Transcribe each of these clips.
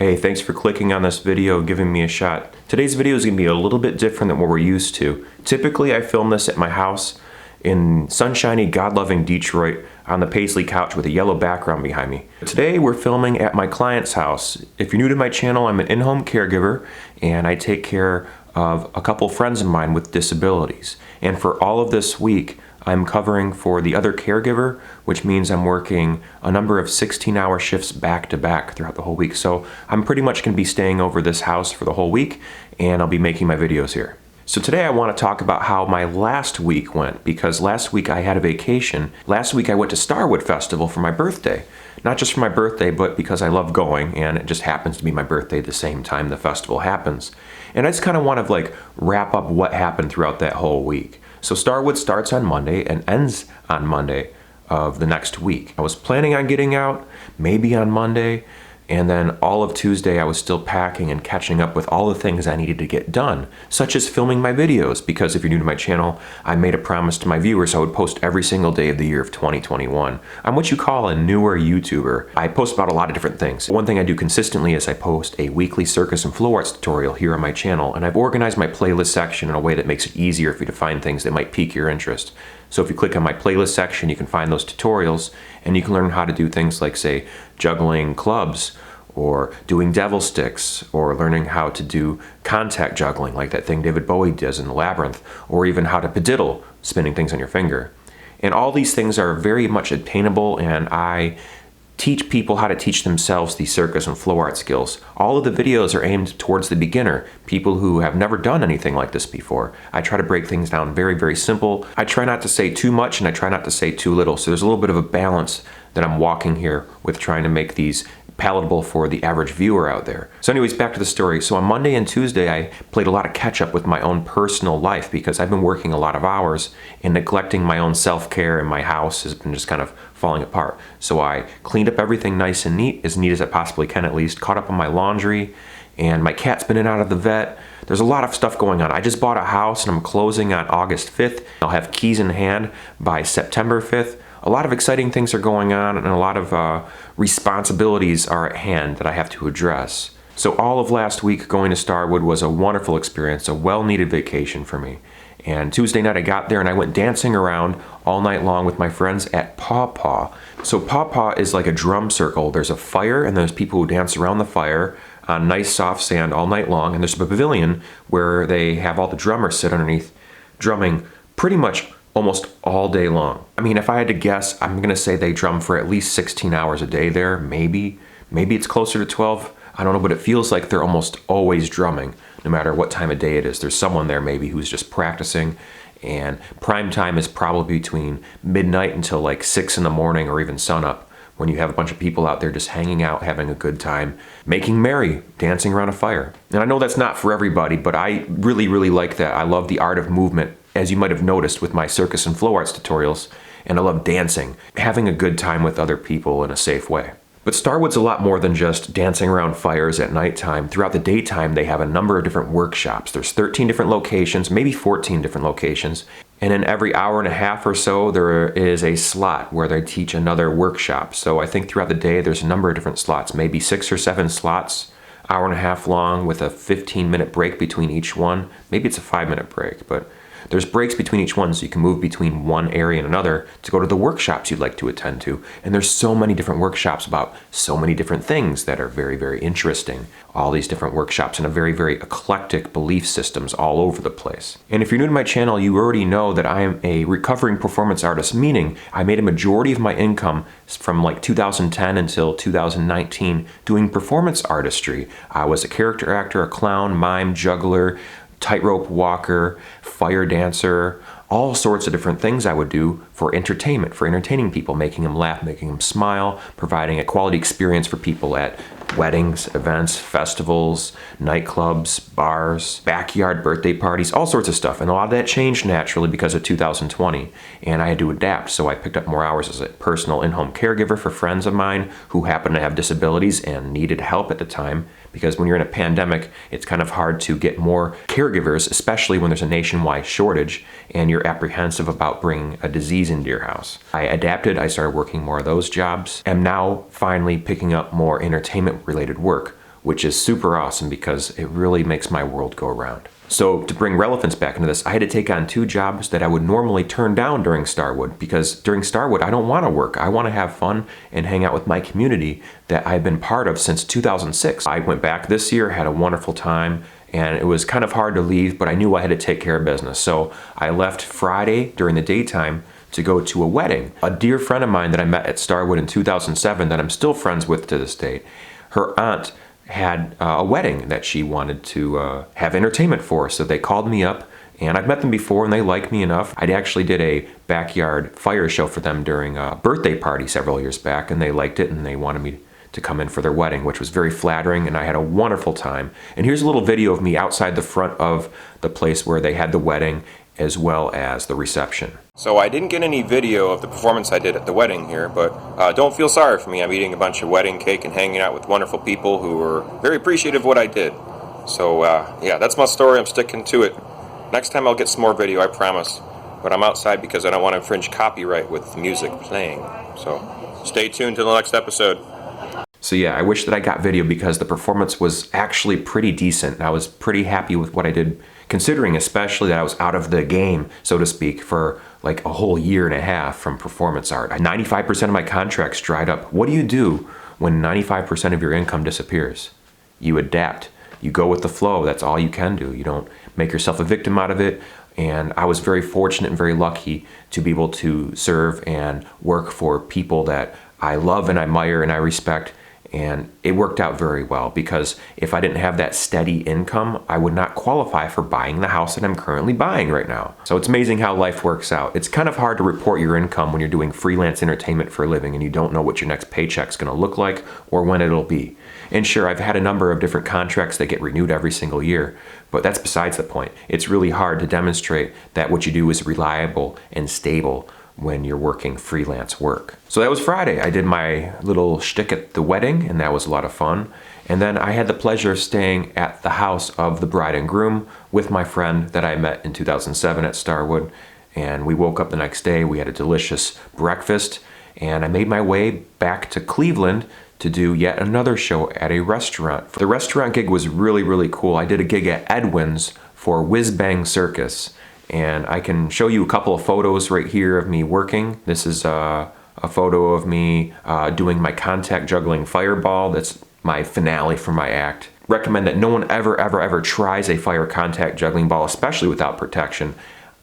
Hey, thanks for clicking on this video and giving me a shot. Today's video is going to be a little bit different than what we're used to. Typically, I film this at my house in sunshiny, God-loving Detroit on the Paisley couch with a yellow background behind me. Today, we're filming at my client's house. If you're new to my channel, I'm an in-home caregiver and I take care of a couple friends of mine with disabilities. And for all of this week, I'm covering for the other caregiver, which means I'm working a number of 16-hour shifts back to back throughout the whole week. So I'm pretty much going to be staying over this house for the whole week, and I'll be making my videos here. So today I want to talk about how my last week went, because last week I had a vacation. Last week I went to Starwood Festival for my birthday. Not just for my birthday, but because I love going, and it just happens to be my birthday the same time the festival happens. And I just kind of want to wrap up what happened throughout that whole week. So Starwood starts on Monday and ends on Monday of the next week. I was planning on getting out maybe on Monday, and then all of Tuesday I was still packing and catching up with all the things I needed to get done, such as filming my videos, because if you're new to my channel, I made a promise to my viewers I would post every single day of the year of 2021. I'm what you call a newer YouTuber. I post about a lot of different things. One thing I do consistently is I post a weekly circus and flow arts tutorial here on my channel, and I've organized my playlist section in a way that makes it easier for you to find things that might pique your interest. So if you click on my playlist section, you can find those tutorials, and you can learn how to do things like, say, juggling clubs, or doing devil sticks, or learning how to do contact juggling, like that thing David Bowie does in the Labyrinth, or even how to padiddle, spinning things on your finger. And all these things are very much attainable, and I teach people how to teach themselves these circus and flow art skills. All of the videos are aimed towards the beginner, people who have never done anything like this before. I try to break things down very, very simple. I try not to say too much and I try not to say too little. So there's a little bit of a balance that I'm walking here with trying to make these palatable for the average viewer out there. So anyways, back to the story. So on Monday and Tuesday, I played a lot of catch up with my own personal life because I've been working a lot of hours and neglecting my own self-care, and my house has been just kind of falling apart. So I cleaned up everything nice and neat as I possibly can at least, caught up on my laundry, and my cat's been in and out of the vet. There's a lot of stuff going on. I just bought a house and I'm closing on August 5th. I'll have keys in hand by September 5th. A lot of exciting things are going on, and a lot of responsibilities are at hand that I have to address. So all of last week going to Starwood was a wonderful experience, a well-needed vacation for me. And Tuesday night I got there and I went dancing around all night long with my friends at Paw Paw. So Paw Paw is like a drum circle. There's a fire and there's people who dance around the fire on nice soft sand all night long. And there's a pavilion where they have all the drummers sit underneath drumming pretty much almost all day long. I mean, if I had to guess, I'm gonna say they drum for at least 16 hours a day there, maybe. Maybe it's closer to 12, I don't know, but it feels like they're almost always drumming, no matter what time of day it is. There's someone there maybe who's just practicing, and prime time is probably between midnight until like 6 in the morning or even sunup, when you have a bunch of people out there just hanging out, having a good time, making merry, dancing around a fire. And I know that's not for everybody, but I really, really like that. I love the art of movement, as you might have noticed with my circus and flow arts tutorials, and I love dancing, having a good time with other people in a safe way. But Starwood's a lot more than just dancing around fires at nighttime. Throughout the daytime, they have a number of different workshops. There's 13 different locations, maybe 14 different locations. And in every hour and a half or so, there is a slot where they teach another workshop. So I think throughout the day, there's a number of different slots, maybe 6 or 7 slots, hour and a half long with a 15-minute break between each one. Maybe it's a 5-minute break, but there's breaks between each one, so you can move between one area and another to go to the workshops you'd like to attend to. And there's so many different workshops about so many different things that are very, very interesting. All these different workshops and a very, very eclectic belief systems all over the place. And if you're new to my channel, you already know that I am a recovering performance artist, meaning I made a majority of my income from like 2010 until 2019 doing performance artistry. I was a character actor, a clown, mime, juggler, tightrope walker, fire dancer, all sorts of different things I would do for entertainment, for entertaining people, making them laugh, making them smile, providing a quality experience for people at weddings, events, festivals, nightclubs, bars, backyard birthday parties, all sorts of stuff. And a lot of that changed naturally because of 2020, and I had to adapt. So I picked up more hours as a personal in-home caregiver for friends of mine who happened to have disabilities and needed help at the time, because when you're in a pandemic, it's kind of hard to get more caregivers, especially when there's a nationwide shortage and you're apprehensive about bringing a disease into your house. I adapted, I started working more of those jobs. I'm now finally picking up more entertainment related work, which is super awesome because it really makes my world go around. So to bring relevance back into this, I had to take on 2 jobs that I would normally turn down during Starwood, because during Starwood, I don't want to work. I want to have fun and hang out with my community that I've been part of since 2006. I went back this year, had a wonderful time, and it was kind of hard to leave, but I knew I had to take care of business. So I left Friday during the daytime to go to a wedding. A dear friend of mine that I met at Starwood in 2007 that I'm still friends with to this day, her aunt had a wedding that she wanted to have entertainment for. So they called me up, and I've met them before and they like me enough. I actually did a backyard fire show for them during a birthday party several years back, and they liked it and they wanted me to come in for their wedding, which was very flattering, and I had a wonderful time. And here's a little video of me outside the front of the place where they had the wedding, as well as the reception. So I didn't get any video of the performance I did at the wedding here, but don't feel sorry for me. I'm eating a bunch of wedding cake and hanging out with wonderful people who were very appreciative of what I did. So yeah, that's my story. I'm sticking to it. Next time I'll get some more video, I promise. But I'm outside because I don't want to infringe copyright with music playing. So stay tuned to the next episode. So yeah, I wish that I got video because the performance was actually pretty decent. I was pretty happy with what I did, considering especially that I was out of the game, so to speak, for like a whole year and a half from performance art. 95% of my contracts dried up. What do you do when 95% of your income disappears? You adapt. You go with the flow. That's all you can do. You don't make yourself a victim out of it. And I was very fortunate and very lucky to be able to serve and work for people that I love and admire and I respect. And it worked out very well, because if I didn't have that steady income, I would not qualify for buying the house that I'm currently buying right now. So it's amazing how life works out. It's kind of hard to report your income when you're doing freelance entertainment for a living and you don't know what your next paycheck's gonna look like or when it'll be. And sure, I've had a number of different contracts that get renewed every single year, but that's besides the point. It's really hard to demonstrate that what you do is reliable and stable when you're working freelance work. So that was Friday. I did my little shtick at the wedding, and that was a lot of fun. And then I had the pleasure of staying at the house of the bride and groom with my friend that I met in 2007 at Starwood. And we woke up the next day, we had a delicious breakfast, and I made my way back to Cleveland to do yet another show at a restaurant. The restaurant gig was really, really cool. I did a gig at Edwin's for Whiz Bang Circus. And I can show you a couple of photos right here of me working. This is a photo of me doing my contact juggling fireball. That's my finale for my act. Recommend that no one ever tries a fire contact juggling ball, especially without protection.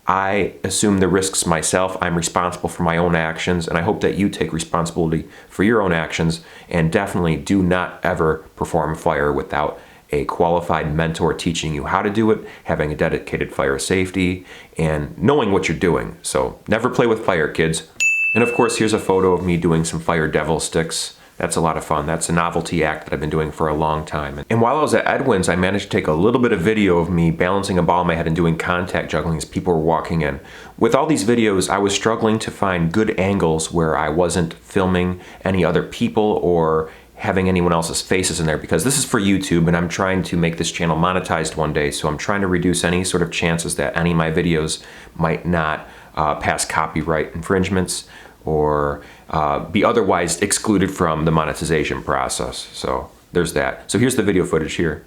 I assume the risks myself. I'm responsible for my own actions, and I hope that you take responsibility for your own actions, and definitely do not ever perform fire without a qualified mentor teaching you how to do it, having a dedicated fire safety, and knowing what you're doing. So never play with fire, kids. And of course, here's a photo of me doing some fire devil sticks. That's a lot of fun. That's a novelty act that I've been doing for a long time. And while I was at Edwin's, I managed to take a little bit of video of me balancing a ball in my head and doing contact juggling as people were walking in. With all these videos, I was struggling to find good angles where I wasn't filming any other people or having anyone else's faces in there, because this is for YouTube and I'm trying to make this channel monetized one day, so I'm trying to reduce any sort of chances that any of my videos might not pass copyright infringements or be otherwise excluded from the monetization process. So there's that. So here's the video footage here.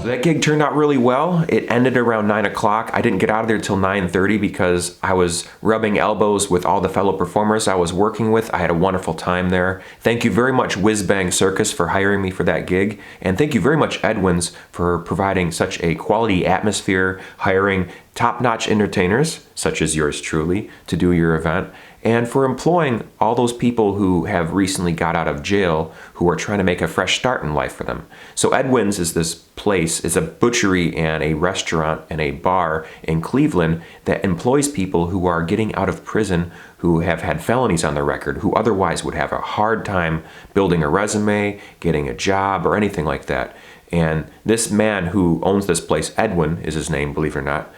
That gig turned out really well. It ended around 9 o'clock. I didn't get out of there till 9:30 because I was rubbing elbows with all the fellow performers I was working with. I had a wonderful time there. Thank you very much Whiz Bang Circus for hiring me for that gig. And thank you very much Edwin's for providing such a quality atmosphere, hiring top-notch entertainers, such as yours truly, to do your event, and for employing all those people who have recently got out of jail who are trying to make a fresh start in life for them. So Edwin's is this place, is a butchery and a restaurant and a bar in Cleveland that employs people who are getting out of prison, who have had felonies on their record, who otherwise would have a hard time building a resume, getting a job, or anything like that. And this man who owns this place, Edwin is his name, believe it or not,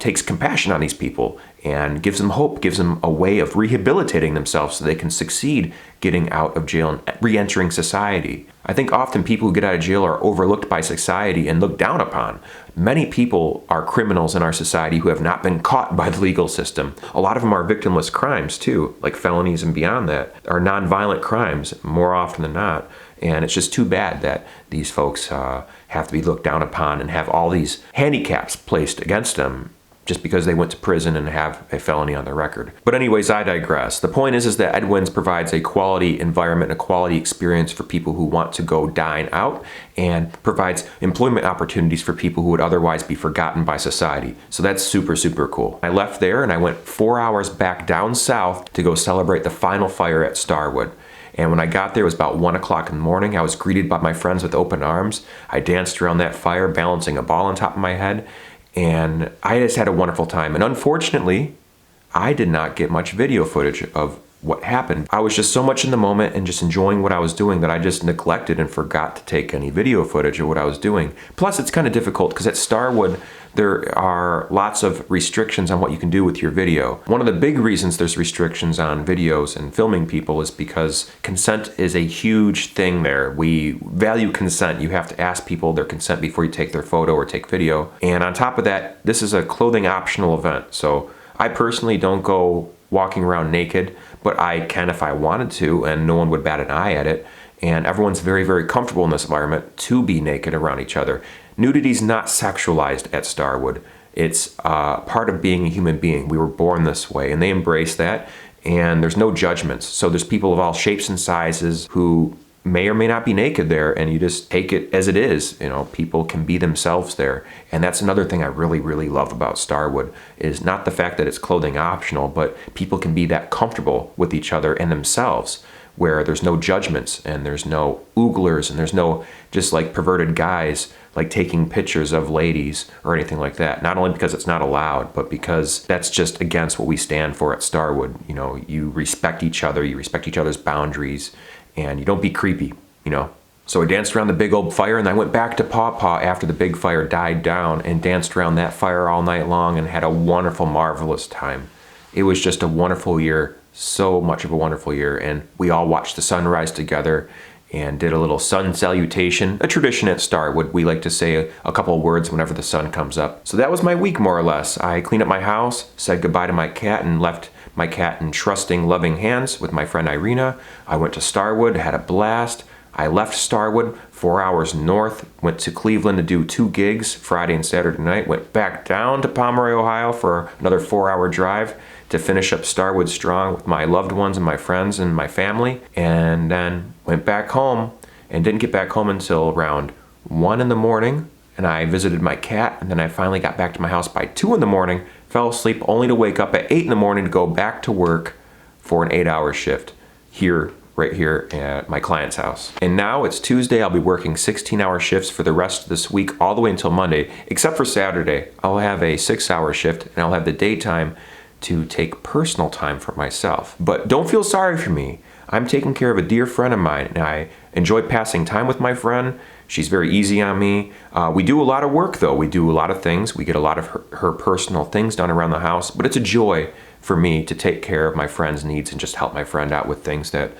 takes compassion on these people and gives them hope, gives them a way of rehabilitating themselves so they can succeed getting out of jail and re-entering society. I think often people who get out of jail are overlooked by society and looked down upon. Many people are criminals in our society who have not been caught by the legal system. A lot of them are victimless crimes too, like felonies and beyond that, are nonviolent crimes more often than not. And it's just too bad that these folks have to be looked down upon and have all these handicaps placed against them just because they went to prison and have a felony on their record. But anyways, I digress. The point is that Edwin's provides a quality environment, a quality experience for people who want to go dine out, and provides employment opportunities for people who would otherwise be forgotten by society. So that's super, super cool. I left there and I went 4 hours back down south to go celebrate the final fire at Starwood. And when I got there, it was about 1 o'clock in the morning. I was greeted by my friends with open arms. I danced around that fire, balancing a ball on top of my head. And I just had a wonderful time. And unfortunately, I did not get much video footage of what happened. I was just so much in the moment and just enjoying what I was doing that I just neglected and forgot to take any video footage of what I was doing. Plus, it's kind of difficult because at Starwood, there are lots of restrictions on what you can do with your video. One of the big reasons there's restrictions on videos and filming people is because consent is a huge thing there. We value consent. You have to ask people their consent before you take their photo or take video. And on top of that, this is a clothing optional event. So I personally don't go walking around naked, but I can if I wanted to, and no one would bat an eye at it. And everyone's very, very comfortable in this environment to be naked around each other. Nudity's not sexualized at Starwood. It's part of being a human being. We were born this way, and they embrace that, and there's no judgments. So there's people of all shapes and sizes who may or may not be naked there, and you just take it as it is. You know, people can be themselves there. And that's another thing I really, really love about Starwood, is not the fact that it's clothing optional, but people can be that comfortable with each other and themselves, where there's no judgments and there's no ooglers and there's no just like perverted guys like taking pictures of ladies or anything like that. Not only because it's not allowed, but because that's just against what we stand for at Starwood. You know, you respect each other, you respect each other's boundaries, and you don't be creepy, you know. So I danced around the big old fire, and I went back to Paw Paw after the big fire died down and danced around that fire all night long and had a wonderful, marvelous time. It was just a wonderful year, so much of a wonderful year, and we all watched the sunrise together and did a little sun salutation, a tradition at Starwood. We like to say a couple of words whenever the sun comes up. So that was my week, more or less. I cleaned up my house, said goodbye to my cat, and left my cat in trusting, loving hands with my friend Irina. I went to Starwood, had a blast. I left Starwood 4 hours north, went to Cleveland to do 2 gigs, Friday and Saturday night, went back down to Pomeroy, Ohio for another 4-hour drive to finish up Starwood strong with my loved ones and my friends and my family, and then went back home and didn't get back home until around 1 in the morning, and I visited my cat, and then I finally got back to my house by 2 in the morning, fell asleep only to wake up at 8 in the morning to go back to work for an 8-hour shift here, right here at my client's house. And now it's Tuesday. I'll be working 16-hour shifts for the rest of this week, all the way until Monday, except for Saturday. I'll have a 6-hour shift, and I'll have the daytime to take personal time for myself. But don't feel sorry for me. I'm taking care of a dear friend of mine, and I enjoy passing time with my friend. She's very easy on me. We do a lot of work, though. We do a lot of things. We get a lot of her personal things done around the house, but it's a joy for me to take care of my friend's needs and just help my friend out with things that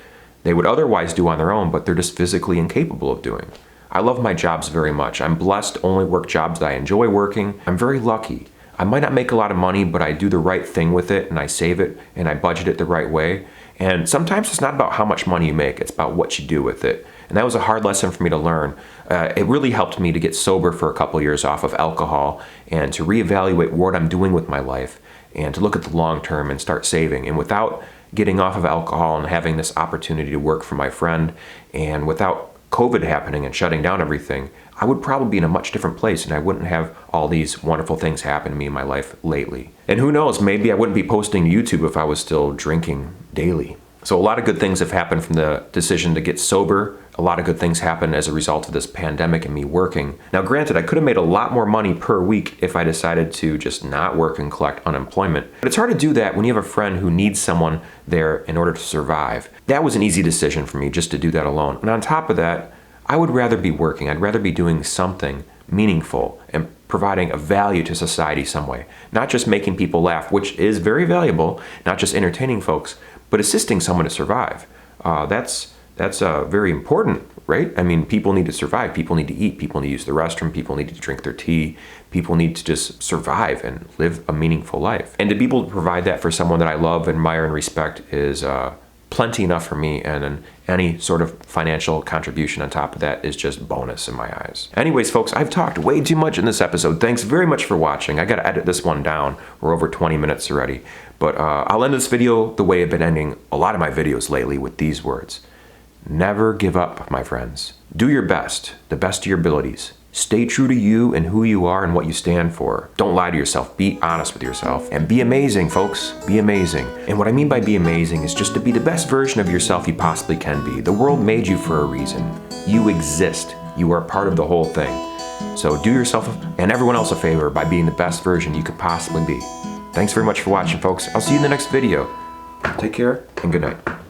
they would otherwise do on their own, but they're just physically incapable of doing. I love my jobs very much. I'm blessed to only work jobs that I enjoy working. I'm very lucky. I might not make a lot of money, but I do the right thing with it, and I save it, and I budget it the right way. And sometimes it's not about how much money you make, it's about what you do with it. And that was a hard lesson for me to learn. It really helped me to get sober for a couple years off of alcohol and to reevaluate what I'm doing with my life and to look at the long term and start saving. And without getting off of alcohol and having this opportunity to work for my friend, and without COVID happening and shutting down everything, I would probably be in a much different place, and I wouldn't have all these wonderful things happen to me in my life lately. And who knows, maybe I wouldn't be posting to YouTube if I was still drinking daily. So a lot of good things have happened from the decision to get sober. A lot of good things happened as a result of this pandemic and me working. Now granted, I could have made a lot more money per week if I decided to just not work and collect unemployment. But it's hard to do that when you have a friend who needs someone there in order to survive. That was an easy decision for me, just to do that alone. And on top of that, I would rather be working. I'd rather be doing something meaningful and providing a value to society some way. Not just making people laugh, which is very valuable, not just entertaining folks, but assisting someone to survive. That's very important, right? I mean, people need to survive. People need to eat. People need to use the restroom. People need to drink their tea. People need to just survive and live a meaningful life. And to be able to provide that for someone that I love, admire, and respect is plenty enough for me, and then any sort of financial contribution on top of that is just bonus in my eyes. Anyways, folks, I've talked way too much in this episode. Thanks very much for watching. I gotta edit this one down. We're over 20 minutes already. But I'll end this video the way I've been ending a lot of my videos lately, with these words. Never give up, my friends. Do your best, the best of your abilities. Stay true to you and who you are and what you stand for. Don't lie to yourself. Be honest with yourself. And be amazing, folks. Be amazing. And what I mean by be amazing is just to be the best version of yourself you possibly can be. The world made you for a reason. You exist. You are part of the whole thing. So do yourself and everyone else a favor by being the best version you could possibly be. Thanks very much for watching, folks. I'll see you in the next video. Take care and good night.